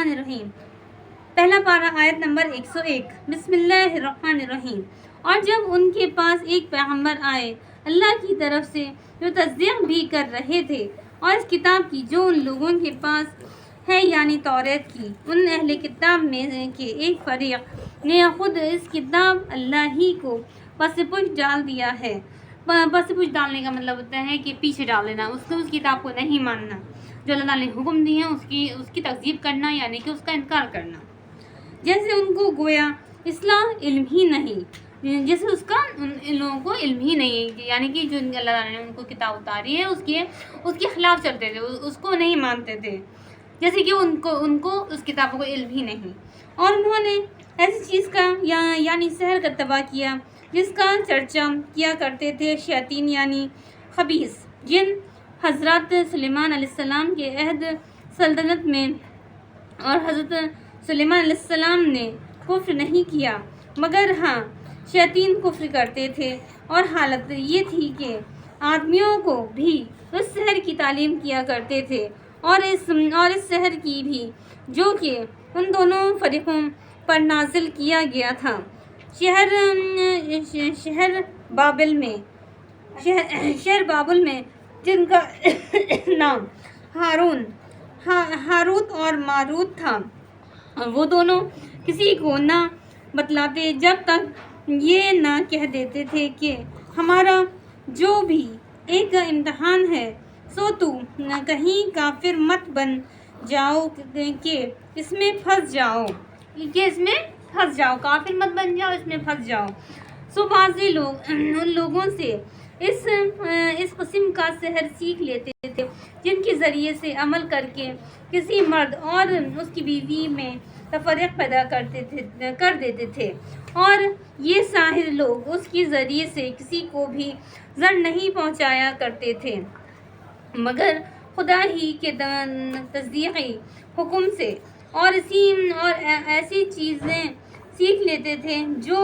الرحمن الرحیم، پہلا پارہ آیت نمبر 101، بسم اللہ الرحمن الرحیم۔ اور جب ان کے پاس ایک پیغمبر آئے اللہ کی طرف سے جو تصدیق بھی کر رہے تھے اور اس کتاب کی جو ان لوگوں کے پاس ہے یعنی توریت کی، ان اہل کتاب میں کے ایک فریق نے خود اس کتاب اللہ ہی کو پس پش ڈال دیا ہے۔ پس پش ڈالنے کا مطلب ہوتا ہے کہ پیچھے ڈال دینا، اس کتاب کو نہیں ماننا جو اللہ تعالیٰ نے حکم دی ہے، اس کی تکذیب کرنا یعنی کہ اس کا انکار کرنا۔ جیسے ان کو گویا اصلاح علم ہی نہیں، جیسے اس کا ان لوگوں کو علم ہی نہیں، یعنی کہ جو اللہ تعالیٰ نے ان کو کتاب اتاری ہے اس کے خلاف چلتے تھے، اس کو نہیں مانتے تھے، جیسے کہ ان کو اس کتابوں کو علم ہی نہیں۔ اور انہوں نے ایسی چیز کا یعنی سحر کا اتباع کیا جس کا چرچا کیا کرتے تھے شیاطین یعنی خبیث جن۔ حضرت سلیمان علیہ السلام کے عہد سلطنت میں اور حضرت سلیمان علیہ السلام نے کفر نہیں کیا، مگر ہاں شیاطین کفر کرتے تھے، اور حالت یہ تھی کہ آدمیوں کو بھی اس سحر کی تعلیم کیا کرتے تھے، اور اس سحر کی بھی جو کہ ان دونوں فریقوں پر نازل کیا گیا تھا شہر بابل میں جن کا نام ہاروت اور ماروت تھا، اور وہ دونوں کسی کو نہ بتلاتے جب تک یہ نہ کہہ دیتے تھے کہ ہمارا جو بھی ایک امتحان ہے سو تو کہیں کافر مت بن جاؤ کہ اس میں پھنس جاؤ، کافر مت بن جاؤ، اس میں پھنس جاؤ۔ سو بعضی لوگ ان لوگوں سے اس قسم کا سحر سیکھ لیتے تھے جن کے ذریعے سے عمل کر کے کسی مرد اور اس کی بیوی میں تفرق پیدا کر دیتے تھے، اور یہ ساحر لوگ اس کے ذریعے سے کسی کو بھی ضرر نہیں پہنچایا کرتے تھے مگر خدا ہی کے تصدیقی حکم سے، اور ایسی چیزیں سیکھ لیتے تھے جو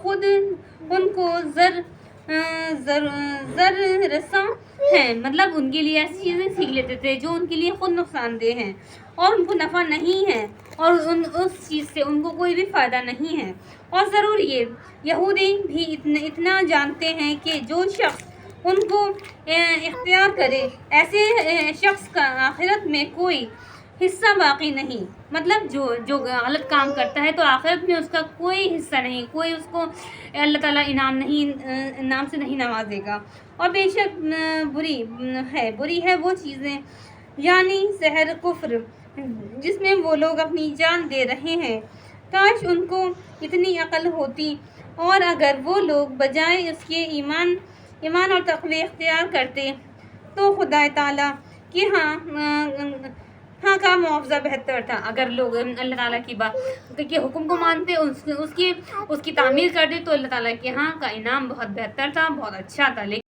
خود ان کو ضرر رساں ہیں، مطلب ان کے لیے ایسی چیزیں سیکھ لیتے تھے جو ان کے لیے خود نقصان دہ ہیں اور ان کو نفع نہیں ہے، اور اس چیز سے ان کو کوئی بھی فائدہ نہیں ہے۔ اور ضرور یہ یہودی بھی اتنا جانتے ہیں کہ جو شخص ان کو اختیار کرے ایسے شخص کا آخرت میں کوئی حصہ باقی نہیں، مطلب جو غلط کام کرتا ہے تو آخرت میں اس کا کوئی حصہ نہیں، کوئی اس کو اللہ تعالیٰ انعام سے نہیں نوازے گا۔ اور بے شک بری ہے وہ چیزیں یعنی سحر کفر جس میں وہ لوگ اپنی جان دے رہے ہیں، کاش ان کو اتنی عقل ہوتی، اور اگر وہ لوگ بجائے اس کے ایمان اور تقوی اختیار کرتے تو خدا تعالیٰ کہ ہاں کا معاوضہ بہتر تھا۔ اگر لوگ اللہ تعالیٰ کی بات کے حکم کو مانتے، اس کی تعمیر کرتے تو اللہ تعالیٰ کے ہاں کا انعام بہت بہتر تھا، بہت اچھا تھا۔